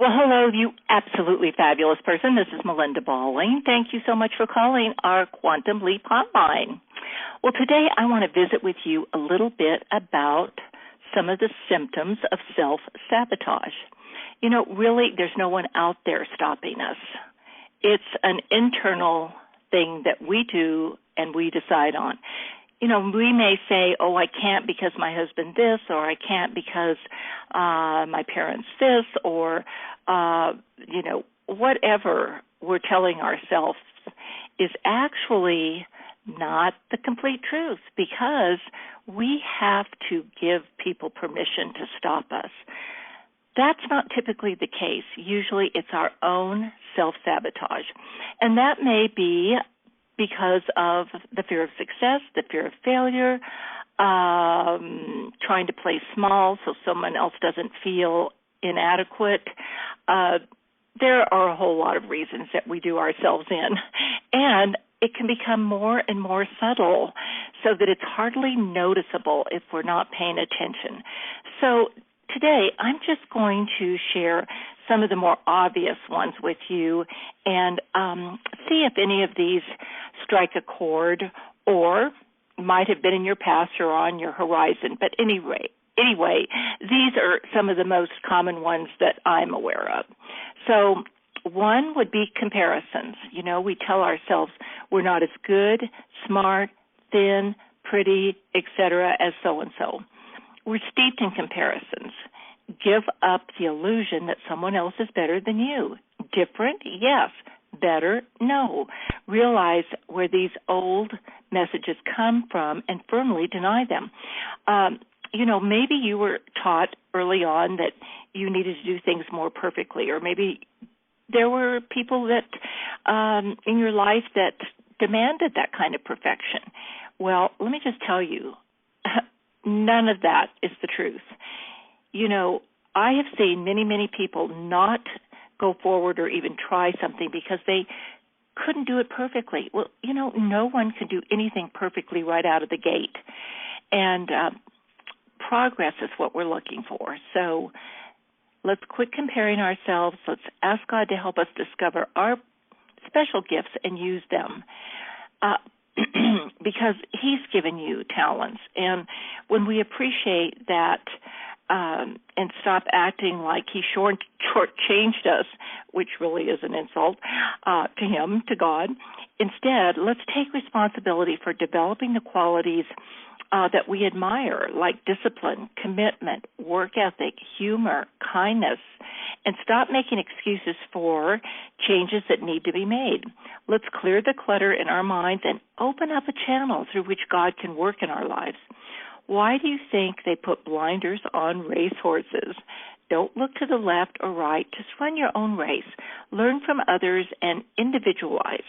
Well, hello, you absolutely fabulous person. This is Melinda Balling. Thank you so much for calling our Quantum Leap hotline. Well, today I want to visit with you a little bit about some of the symptoms of self-sabotage. You know, really, there's no one out there stopping us. It's an internal thing that we do and we decide on. You know, we may say, oh, I can't because my husband this, or I can't because my parents this, or, whatever we're telling ourselves is actually not the complete truth, because we have to give people permission to stop us. That's not typically the case. Usually it's our own self-sabotage. And that may be because of the fear of success, the fear of failure, trying to play small so someone else doesn't feel inadequate. There are a whole lot of reasons that we do ourselves in. And it can become more and more subtle so that it's hardly noticeable if we're not paying attention. So today, I'm just going to share some of the more obvious ones with you and see if any of these strike a chord or might have been in your past or on your horizon. But anyway, these are some of the most common ones that I'm aware of. So one would be comparisons. You know, we tell ourselves we're not as good, smart, thin, pretty, etc. as so-and-so. We're steeped in comparisons. Give up the illusion that someone else is better than you. Different? Yes. Better? No. Realize where these old messages come from and firmly deny them. Maybe you were taught early on that you needed to do things more perfectly, or maybe there were people that in your life that demanded that kind of perfection. Well, let me just tell you, none of that is the truth. You know, I have seen many, many people not go forward or even try something because they couldn't do it perfectly. Well, you know, no one can do anything perfectly right out of the gate. And progress is what we're looking for. So let's quit comparing ourselves. Let's ask God to help us discover our special gifts and use them. Because He's given you talents. And when we appreciate that and stop acting like He shortchanged us, which really is an insult to Him, to God, instead, let's take responsibility for developing the qualities that we admire, like discipline, commitment, work ethic, humor, kindness, and stop making excuses for changes that need to be made. Let's clear the clutter in our minds and open up a channel through which God can work in our lives. Why do you think they put blinders on racehorses? Don't look to the left or right. Just run your own race. Learn from others and individualize.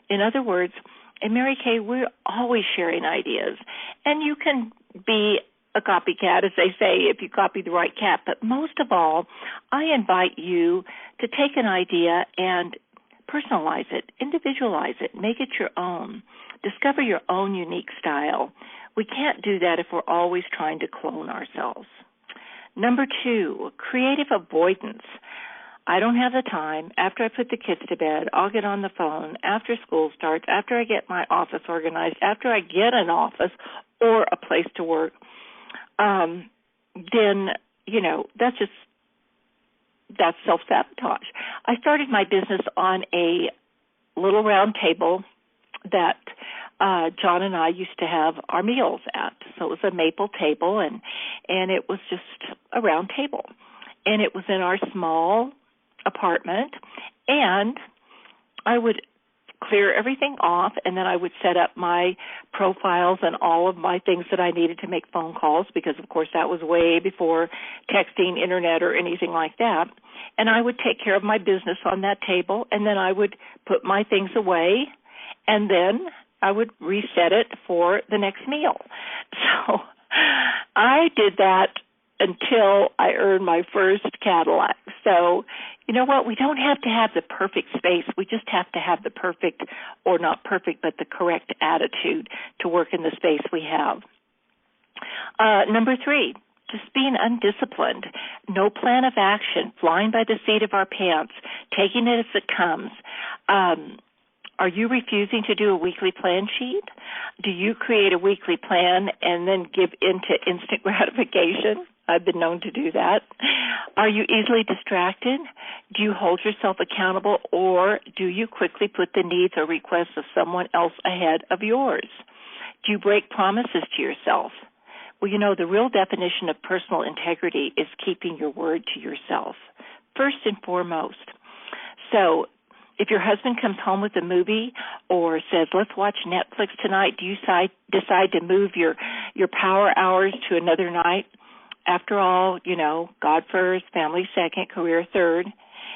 In other words, in Mary Kay, we're always sharing ideas. And you can be a copycat, as they say, if you copy the right cat. But most of all, I invite you to take an idea and personalize it, individualize it, make it your own. Discover your own unique style. We can't do that if we're always trying to clone ourselves. Number 2, creative avoidance. I don't have the time. After I put the kids to bed, I'll get on the phone. After school starts, after I get my office organized, after I get an office or a place to work, then, that's self-sabotage. I started my business on a little round table that John and I used to have our meals at. So it was a maple table, and it was just a round table. And it was in our small apartment, and I would clear everything off, and then I would set up my profiles and all of my things that I needed to make phone calls, because, of course, that was way before texting, internet, or anything like that. And I would take care of my business on that table, and then I would put my things away, and then I would reset it for the next meal. So I did that until I earned my first Cadillac. So, you know what? We don't have to have the perfect space. We just have to have the perfect, or not perfect, but the correct attitude to work in the space we have. Number 3, just being undisciplined, no plan of action, flying by the seat of our pants, taking it as it comes. Are you refusing to do a weekly plan sheet? Do you create a weekly plan and then give in to instant gratification? I've been known to do that. Are you easily distracted? Do you hold yourself accountable, or do you quickly put the needs or requests of someone else ahead of yours? Do you break promises to yourself? Well, the real definition of personal integrity is keeping your word to yourself, first and foremost. So if your husband comes home with a movie or says, let's watch Netflix tonight, do you decide to move your power hours to another night? After all, God first, family second, career third.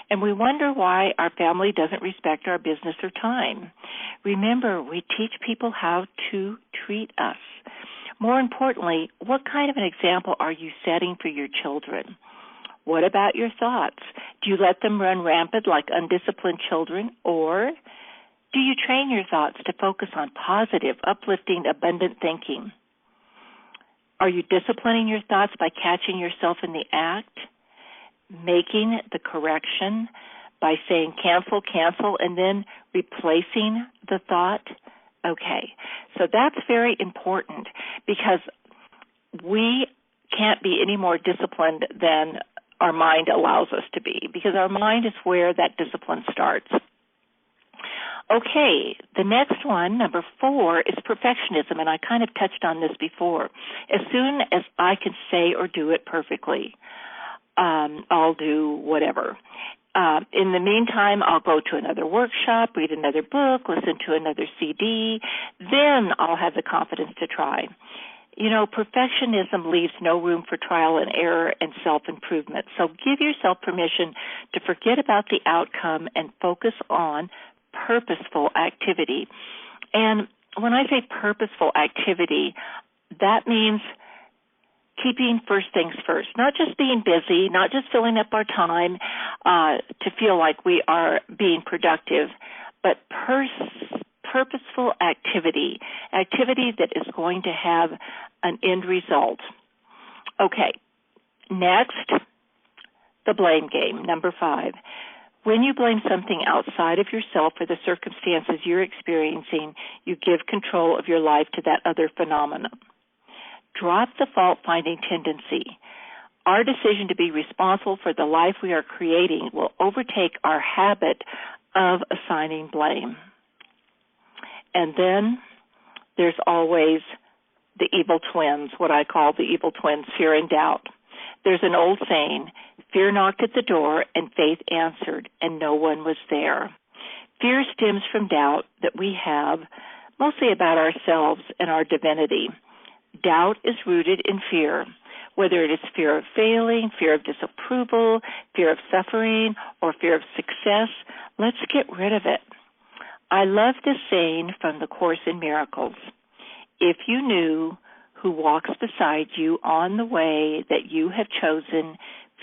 And we wonder why our family doesn't respect our business or time. Remember, we teach people how to treat us. More importantly, what kind of an example are you setting for your children? What about your thoughts? Do you let them run rampant like undisciplined children, or do you train your thoughts to focus on positive, uplifting, abundant thinking? Are you disciplining your thoughts by catching yourself in the act, making the correction by saying cancel, cancel, and then replacing the thought? Okay, so that's very important because we can't be any more disciplined than our mind allows us to be, because our mind is where that discipline starts. Okay, the next one, number 4, is perfectionism, and I kind of touched on this before. As soon as I can say or do it perfectly, I'll do whatever. In the meantime, I'll go to another workshop, read another book, listen to another CD, then I'll have the confidence to try. Perfectionism leaves no room for trial and error and self-improvement. So give yourself permission to forget about the outcome and focus on purposeful activity. And when I say purposeful activity, that means keeping first things first, not just being busy, not just filling up our time to feel like we are being productive, but purposeful activity that is going to have an end result. Okay, next, the blame game, number 5. When you blame something outside of yourself for the circumstances you're experiencing, you give control of your life to that other phenomenon. Drop the fault-finding tendency. Our decision to be responsible for the life we are creating will overtake our habit of assigning blame. And then there's always the evil twins, what I call the evil twins, fear and doubt. There's an old saying, fear knocked at the door and faith answered, and no one was there. Fear stems from doubt that we have, mostly about ourselves and our divinity. Doubt is rooted in fear, whether it is fear of failing, fear of disapproval, fear of suffering, or fear of success. Let's get rid of it. I love this saying from the Course in Miracles. If you knew who walks beside you on the way that you have chosen,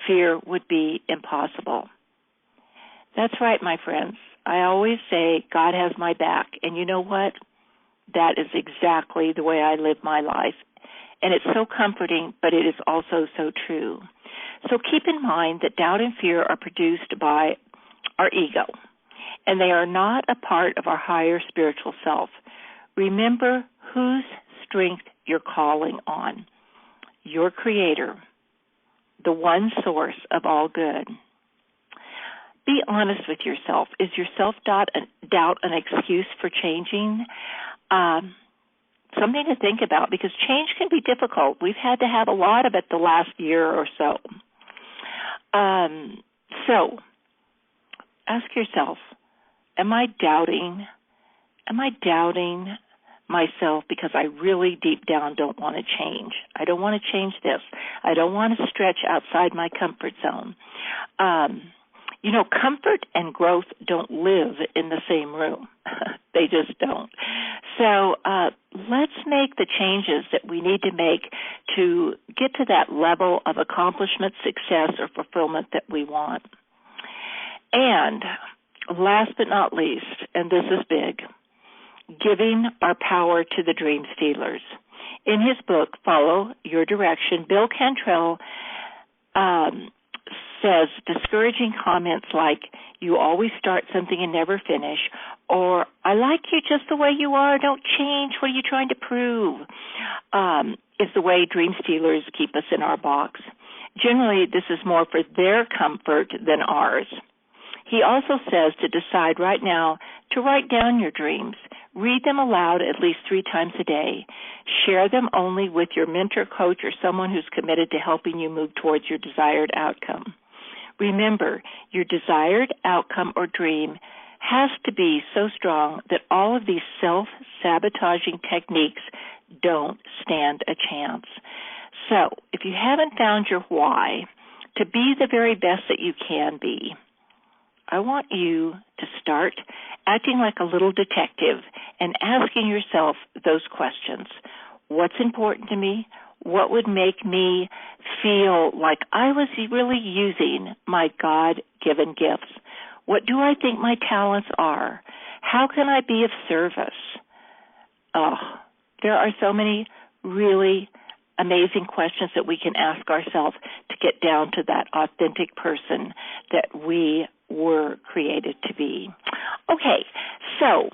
fear would be impossible. That's right, my friends. I always say God has my back, and you know what? That is exactly the way I live my life. And it's so comforting, but it is also so true. So keep in mind that doubt and fear are produced by our ego, and they are not a part of our higher spiritual self. Remember whose strength you're calling on. Your Creator, the one source of all good. Be honest with yourself. Is your self-doubt an excuse for changing? Something to think about, because change can be difficult. We've had to have a lot of it the last year or so. So ask yourself, am I doubting myself because I really deep down don't want to change? I don't want to change this. I don't want to stretch outside my comfort zone. Comfort and growth don't live in the same room. They just don't. So let's make the changes that we need to make to get to that level of accomplishment, success, or fulfillment that we want. And last but not least, and this is big, giving our power to the dream stealers. In his book, Follow Your Direction, Bill Cantrell says discouraging comments like, you always start something and never finish, or I like you just the way you are, don't change, what are you trying to prove, is the way dream stealers keep us in our box. Generally, this is more for their comfort than ours. He also says to decide right now to write down your dreams. Read them aloud at least 3 times a day. Share them only with your mentor, coach, or someone who's committed to helping you move towards your desired outcome. Remember, your desired outcome or dream has to be so strong that all of these self-sabotaging techniques don't stand a chance. So, if you haven't found your why, to be the very best that you can be, I want you to start acting like a little detective and asking yourself those questions. What's important to me? What would make me feel like I was really using my God-given gifts? What do I think my talents are? How can I be of service? There are so many really amazing questions that we can ask ourselves to get down to that authentic person that we were created to be. Okay, so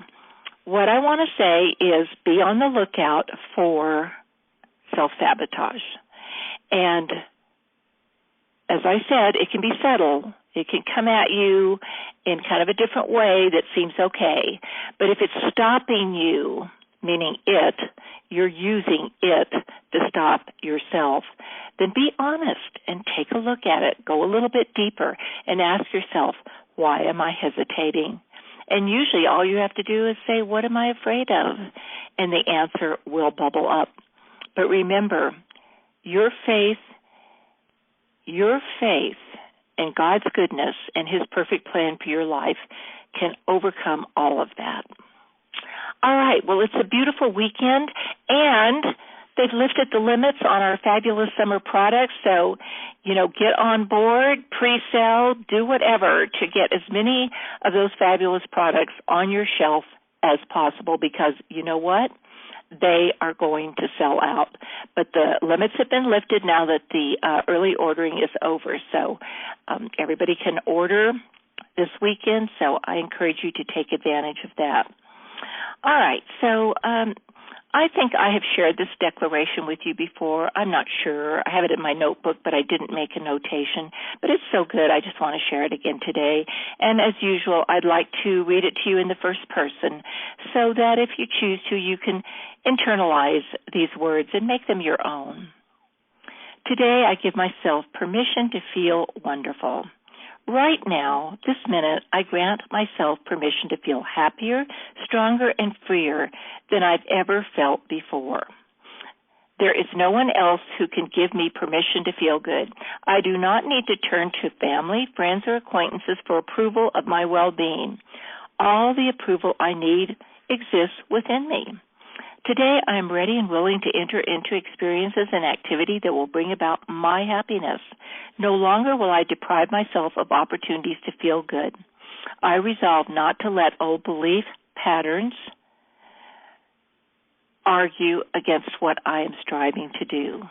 what I want to say is be on the lookout for self-sabotage. And as I said, it can be subtle. It can come at you in kind of a different way that seems okay. But if it's stopping you, meaning you're using it to stop yourself, then be honest and take a look at it. Go a little bit deeper and ask yourself, why am I hesitating? And usually all you have to do is say, what am I afraid of? And the answer will bubble up. But remember, your faith in God's goodness and His perfect plan for your life can overcome all of that. All right, well, it's a beautiful weekend, and they've lifted the limits on our fabulous summer products, so, get on board, pre-sale, do whatever to get as many of those fabulous products on your shelf as possible, because you know what? They are going to sell out. But the limits have been lifted now that the early ordering is over, so everybody can order this weekend, so I encourage you to take advantage of that. All right, so I think I have shared this declaration with you before. I'm not sure. I have it in my notebook, but I didn't make a notation. But it's so good, I just want to share it again today. And as usual, I'd like to read it to you in the first person so that if you choose to, you can internalize these words and make them your own. Today, I give myself permission to feel wonderful. Right now, this minute, I grant myself permission to feel happier, stronger, and freer than I've ever felt before. There is no one else who can give me permission to feel good. I do not need to turn to family, friends, or acquaintances for approval of my well-being. All the approval I need exists within me. Today, I am ready and willing to enter into experiences and activity that will bring about my happiness. No longer will I deprive myself of opportunities to feel good. I resolve not to let old belief patterns argue against what I am striving to do.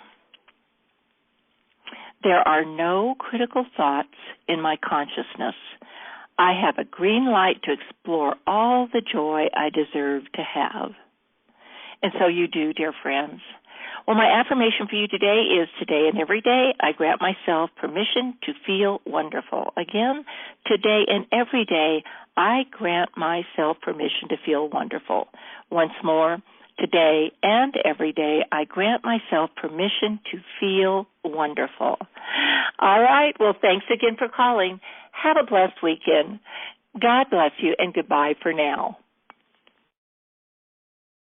There are no critical thoughts in my consciousness. I have a green light to explore all the joy I deserve to have. And so you do, dear friends. Well, my affirmation for you today is today and every day, I grant myself permission to feel wonderful. Again, today and every day, I grant myself permission to feel wonderful. Once more, today and every day, I grant myself permission to feel wonderful. All right. Well, thanks again for calling. Have a blessed weekend. God bless you, and goodbye for now.